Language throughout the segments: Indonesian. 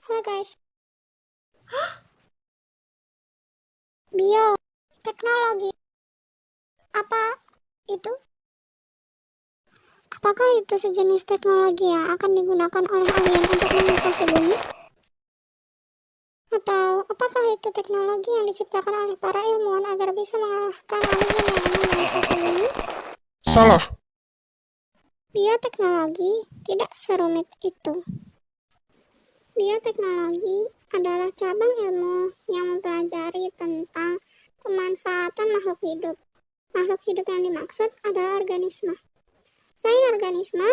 Halo guys, bioteknologi. Apa itu? Apakah itu sejenis teknologi yang akan digunakan oleh alien untuk menginvasi bumi? Atau apakah itu teknologi yang diciptakan oleh para ilmuwan agar bisa mengalahkan alien yang ingin menginvasi bumi? Salah. Bioteknologi tidak serumit itu. Bioteknologi adalah cabang ilmu yang mempelajari tentang pemanfaatan makhluk hidup. Makhluk hidup yang dimaksud adalah organisme. Selain organisme,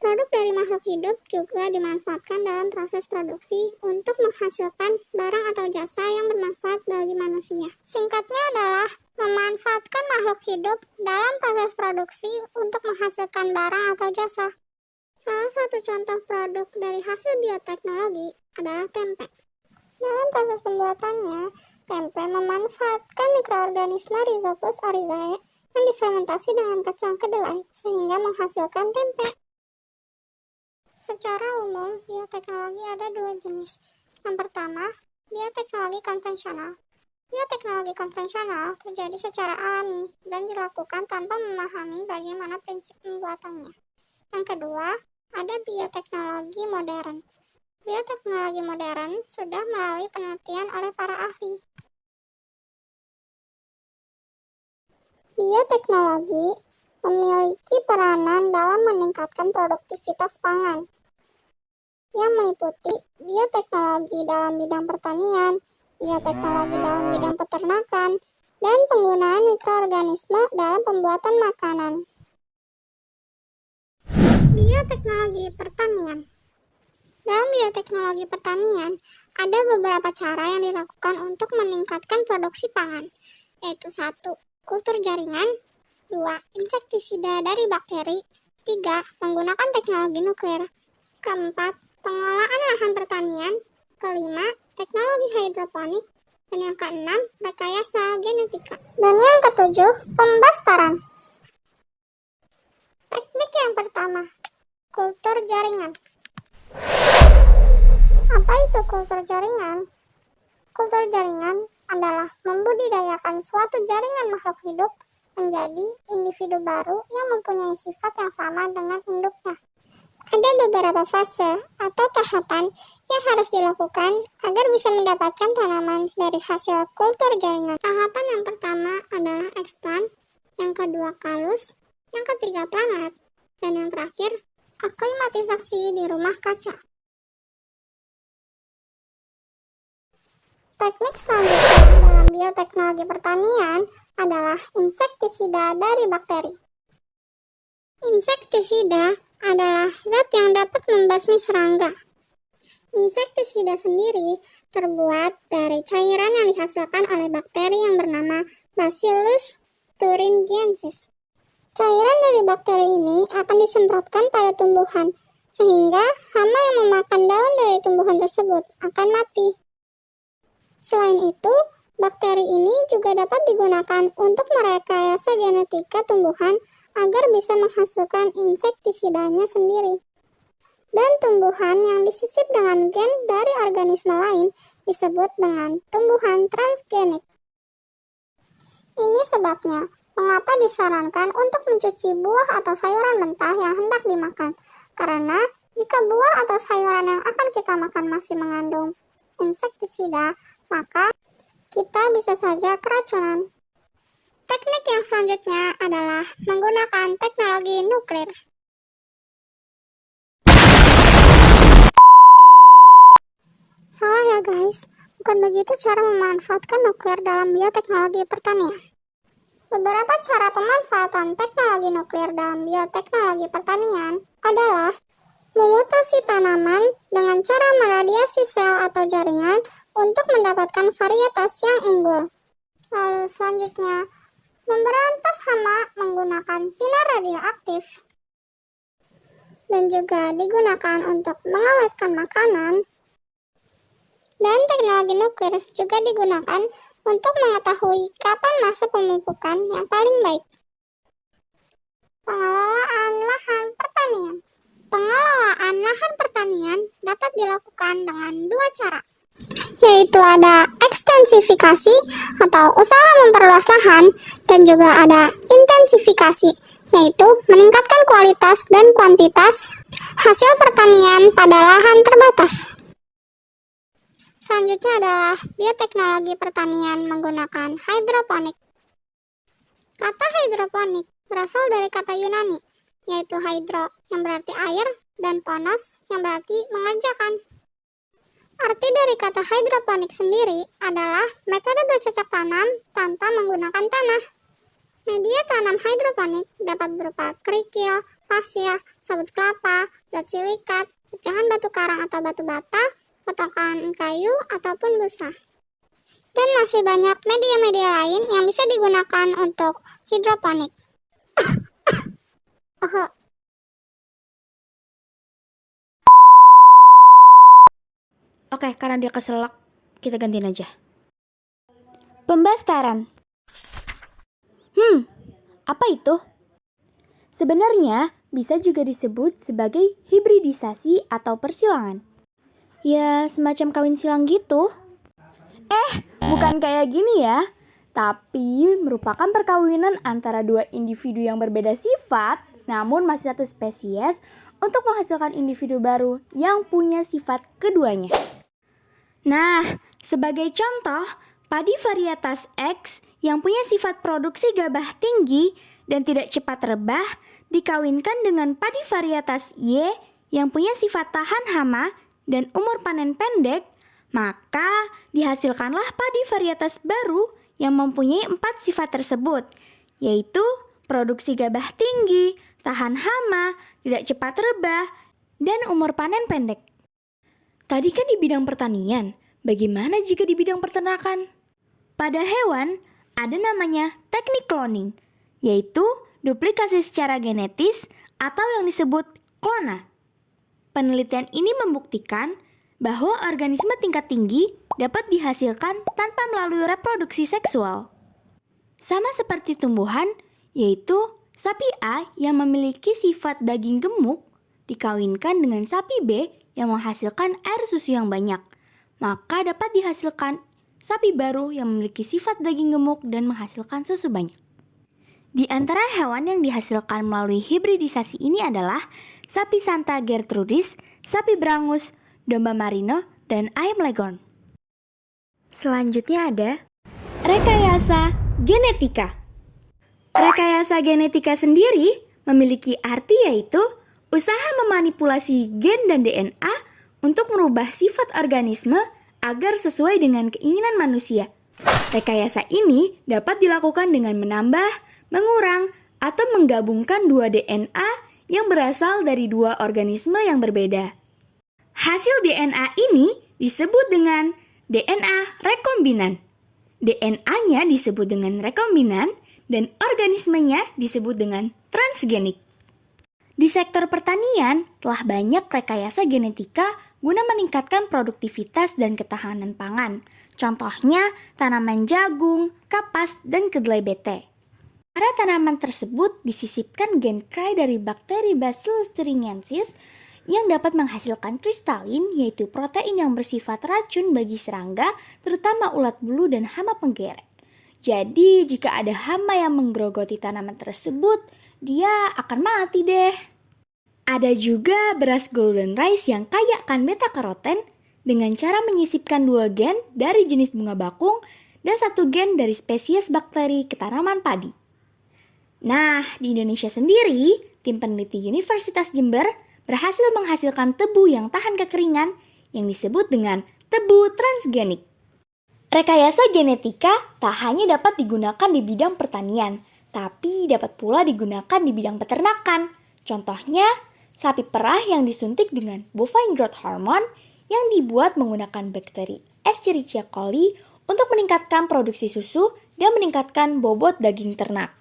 produk dari makhluk hidup juga dimanfaatkan dalam proses produksi untuk menghasilkan barang atau jasa yang bermanfaat bagi manusia. Singkatnya adalah memanfaatkan makhluk hidup dalam proses produksi untuk menghasilkan barang atau jasa. Salah satu contoh produk dari hasil bioteknologi adalah tempe. Dalam proses pembuatannya, tempe memanfaatkan mikroorganisme Rhizopus oryzae yang difermentasi dengan kacang kedelai sehingga menghasilkan tempe. Secara umum, bioteknologi ada dua jenis. Yang pertama, bioteknologi konvensional. Bioteknologi konvensional terjadi secara alami dan dilakukan tanpa memahami bagaimana prinsip pembuatannya. Yang kedua, ada bioteknologi modern. Bioteknologi modern sudah melalui penelitian oleh para ahli. Bioteknologi memiliki peranan dalam meningkatkan produktivitas pangan, yang meliputi bioteknologi dalam bidang pertanian, bioteknologi dalam bidang peternakan, dan penggunaan mikroorganisme dalam pembuatan makanan. Bioteknologi pertanian. Dalam bioteknologi pertanian, ada beberapa cara yang dilakukan untuk meningkatkan produksi pangan, yaitu 1. Kultur jaringan, 2. Insektisida dari bakteri, 3. Menggunakan teknologi nuklir, keempat, pengolahan lahan pertanian, kelima, teknologi hidroponik, dan yang keenam, rekayasa genetika. Dan yang ketujuh, pembastaran. Teknik yang pertama, kultur jaringan. Apa itu kultur jaringan? Kultur jaringan adalah membudidayakan suatu jaringan makhluk hidup menjadi individu baru yang mempunyai sifat yang sama dengan induknya. Ada beberapa fase atau tahapan yang harus dilakukan agar bisa mendapatkan tanaman dari hasil kultur jaringan. Tahapan yang pertama adalah eksplant, yang kedua kalus, yang ketiga planet, dan yang terakhir aklimatisasi di rumah kaca. Teknik selanjutnya dalam bioteknologi pertanian adalah insektisida dari bakteri. Insektisida adalah zat yang dapat membasmi serangga. Insektisida sendiri terbuat dari cairan yang dihasilkan oleh bakteri yang bernama Bacillus thuringiensis. Cairan dari bakteri ini akan disemprotkan pada tumbuhan, sehingga hama yang memakan daun dari tumbuhan tersebut akan mati. Selain itu, bakteri ini juga dapat digunakan untuk merekayasa genetika tumbuhan agar bisa menghasilkan insektisidanya sendiri. Dan tumbuhan yang disisip dengan gen dari organisme lain disebut dengan tumbuhan transgenik. Ini sebabnya mengapa disarankan untuk mencuci buah atau sayuran mentah yang hendak dimakan, karena jika buah atau sayuran yang akan kita makan masih mengandung insektisida, maka kita bisa saja keracunan. Teknik yang selanjutnya adalah menggunakan teknologi nuklir. Salah ya guys, bukan begitu cara memanfaatkan nuklir dalam bioteknologi pertanian. Beberapa cara pemanfaatan teknologi nuklir dalam bioteknologi pertanian adalah memutasi tanaman dengan cara meradiasi sel atau jaringan untuk mendapatkan varietas yang unggul. Lalu selanjutnya, memberantas hama menggunakan sinar radioaktif. Dan juga digunakan untuk mengawetkan makanan. Dan teknologi nuklir juga digunakan untuk mengetahui kapan masa pemupukan yang paling baik. Pengelolaan lahan pertanian. Pengelolaan lahan pertanian dapat dilakukan dengan dua cara, yaitu ada ekstensifikasi atau usaha memperluas lahan, dan juga ada intensifikasi, yaitu meningkatkan kualitas dan kuantitas hasil pertanian pada lahan terbatas. Selanjutnya adalah bioteknologi pertanian menggunakan hidroponik. Kata hidroponik berasal dari kata Yunani, yaitu hydro yang berarti air dan ponos yang berarti mengerjakan. Arti dari kata hidroponik sendiri adalah metode bercocok tanam tanpa menggunakan tanah. Media tanam hidroponik dapat berupa kerikil, pasir, sabut kelapa, zat silikat, pecahan batu karang atau batu bata, potongan kayu, ataupun busa. Dan masih banyak media-media lain yang bisa digunakan untuk hidroponik. Oke, karena dia keselak, kita gantiin aja. Pembastaran. Apa itu? Sebenarnya bisa juga disebut sebagai hibridisasi atau persilangan. Ya, semacam kawin silang gitu. Bukan kayak gini ya. Tapi merupakan perkawinan antara dua individu yang berbeda sifat, namun masih satu spesies untuk menghasilkan individu baru yang punya sifat keduanya. Nah, sebagai contoh, padi varietas X yang punya sifat produksi gabah tinggi dan tidak cepat rebah dikawinkan dengan padi varietas Y yang punya sifat tahan hama dan umur panen pendek, maka dihasilkanlah padi varietas baru yang mempunyai 4 sifat tersebut, yaitu produksi gabah tinggi, tahan hama, tidak cepat rebah, dan umur panen pendek. Tadi kan di bidang pertanian, bagaimana jika di bidang peternakan? Pada hewan, ada namanya teknik cloning, yaitu duplikasi secara genetis atau yang disebut klona. Penelitian ini membuktikan bahwa organisme tingkat tinggi dapat dihasilkan tanpa melalui reproduksi seksual. Sama seperti tumbuhan, yaitu sapi A yang memiliki sifat daging gemuk dikawinkan dengan sapi B yang menghasilkan air susu yang banyak, maka dapat dihasilkan sapi baru yang memiliki sifat daging gemuk dan menghasilkan susu banyak. Di antara hewan yang dihasilkan melalui hibridisasi ini adalah sapi Santa Gertrudis, sapi Brangus, domba Marino, dan ayam Leghorn. Selanjutnya ada rekayasa genetika. Rekayasa genetika sendiri memiliki arti yaitu usaha memanipulasi gen dan DNA untuk merubah sifat organisme agar sesuai dengan keinginan manusia. Rekayasa ini dapat dilakukan dengan menambah, mengurang, atau menggabungkan dua DNA yang berasal dari dua organisme yang berbeda. Hasil DNA ini disebut dengan DNA rekombinan. DNA-nya disebut dengan rekombinan dan organismenya disebut dengan transgenik. Di sektor pertanian telah banyak rekayasa genetika guna meningkatkan produktivitas dan ketahanan pangan. Contohnya tanaman jagung, kapas, dan kedelai bete. Pada tanaman tersebut disisipkan gen cry dari bakteri Bacillus thuringiensis yang dapat menghasilkan kristalin, yaitu protein yang bersifat racun bagi serangga, terutama ulat bulu dan hama penggerek. Jadi, jika ada hama yang menggerogoti tanaman tersebut, dia akan mati deh. Ada juga beras golden rice yang kaya akan beta-karoten dengan cara menyisipkan 2 gen dari jenis bunga bakung dan 1 gen dari spesies bakteri ke tanaman padi. Nah, di Indonesia sendiri, tim peneliti Universitas Jember berhasil menghasilkan tebu yang tahan kekeringan yang disebut dengan tebu transgenik. Rekayasa genetika tak hanya dapat digunakan di bidang pertanian, tapi dapat pula digunakan di bidang peternakan. Contohnya, sapi perah yang disuntik dengan bovine growth hormone yang dibuat menggunakan bakteri Escherichia coli untuk meningkatkan produksi susu dan meningkatkan bobot daging ternak.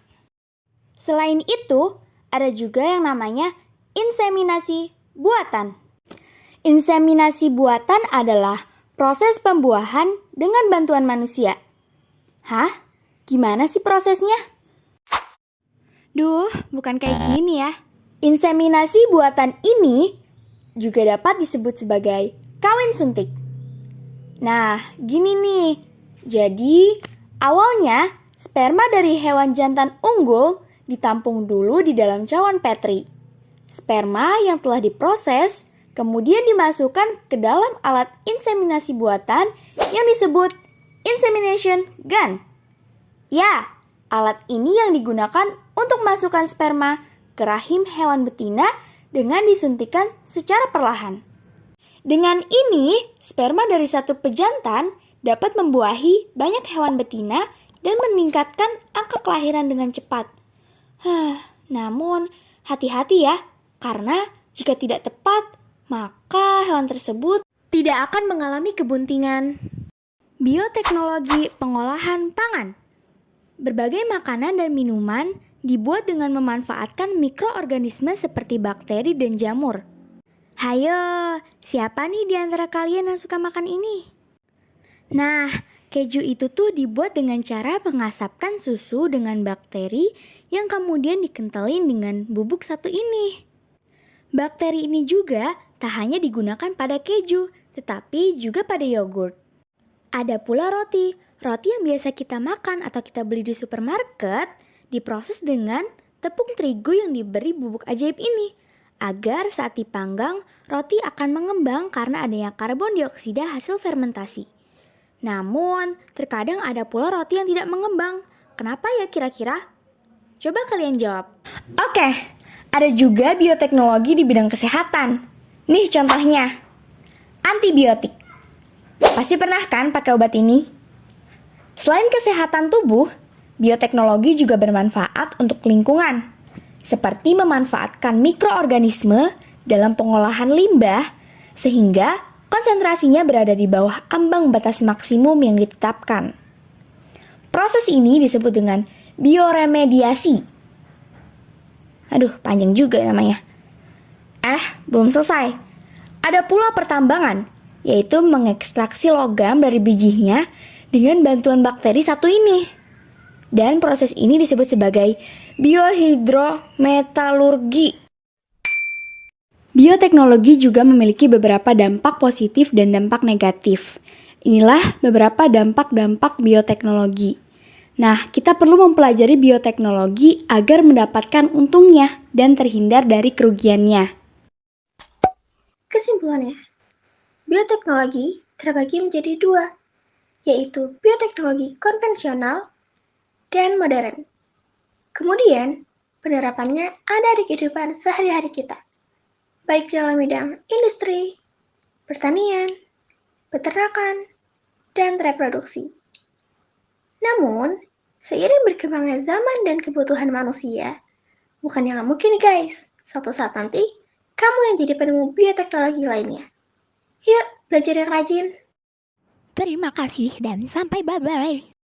Selain itu, ada juga yang namanya inseminasi buatan. Inseminasi buatan adalah proses pembuahan dengan bantuan manusia. Hah? Gimana sih prosesnya? Duh, bukan kayak gini ya. Inseminasi buatan ini juga dapat disebut sebagai kawin suntik. Nah, gini nih. Jadi, awalnya sperma dari hewan jantan unggul ditampung dulu di dalam cawan Petri. Sperma yang telah diproses kemudian dimasukkan ke dalam alat inseminasi buatan yang disebut insemination gun. Ya, alat ini yang digunakan untuk masukkan sperma ke rahim hewan betina dengan disuntikan secara perlahan. Dengan ini, sperma dari satu pejantan dapat membuahi banyak hewan betina dan meningkatkan angka kelahiran dengan cepat. Namun, hati-hati ya, karena jika tidak tepat, maka hewan tersebut tidak akan mengalami kebuntingan. Bioteknologi pengolahan pangan. Berbagai makanan dan minuman dibuat dengan memanfaatkan mikroorganisme seperti bakteri dan jamur. Hayo, siapa nih di antara kalian yang suka makan ini? Nah, keju itu tuh dibuat dengan cara mengasapkan susu dengan bakteri yang kemudian dikentalin dengan bubuk satu ini. Bakteri ini juga tak hanya digunakan pada keju, tetapi juga pada yogurt. Ada pula roti. Roti yang biasa kita makan atau kita beli di supermarket diproses dengan tepung terigu yang diberi bubuk ajaib ini. Agar saat dipanggang, roti akan mengembang karena adanya karbon dioksida hasil fermentasi. Namun, terkadang ada pula roti yang tidak mengembang. Kenapa ya kira-kira? Coba kalian jawab. Oke, ada juga bioteknologi di bidang kesehatan. Nih contohnya, antibiotik. Pasti pernah kan pakai obat ini? Selain kesehatan tubuh, bioteknologi juga bermanfaat untuk lingkungan, seperti memanfaatkan mikroorganisme dalam pengolahan limbah sehingga konsentrasinya berada di bawah ambang batas maksimum yang ditetapkan. Proses ini disebut dengan bioremediasi. Aduh, panjang juga namanya. Belum selesai. Ada pula pertambangan, yaitu mengekstraksi logam dari bijinya dengan bantuan bakteri satu ini. Dan proses ini disebut sebagai biohidrometalurgi. Bioteknologi juga memiliki beberapa dampak positif dan dampak negatif. Inilah beberapa dampak-dampak bioteknologi. Nah, kita perlu mempelajari bioteknologi agar mendapatkan untungnya dan terhindar dari kerugiannya. Kesimpulannya, bioteknologi terbagi menjadi dua, yaitu bioteknologi konvensional dan modern. Kemudian, penerapannya ada di kehidupan sehari-hari kita, baik dalam bidang industri, pertanian, peternakan, dan reproduksi. Namun, seiring berkembangnya zaman dan kebutuhan manusia, bukan yang mungkin guys, suatu saat nanti, kamu yang jadi penemu bioteknologi lainnya. Yuk, belajar yang rajin. Terima kasih dan sampai bye-bye.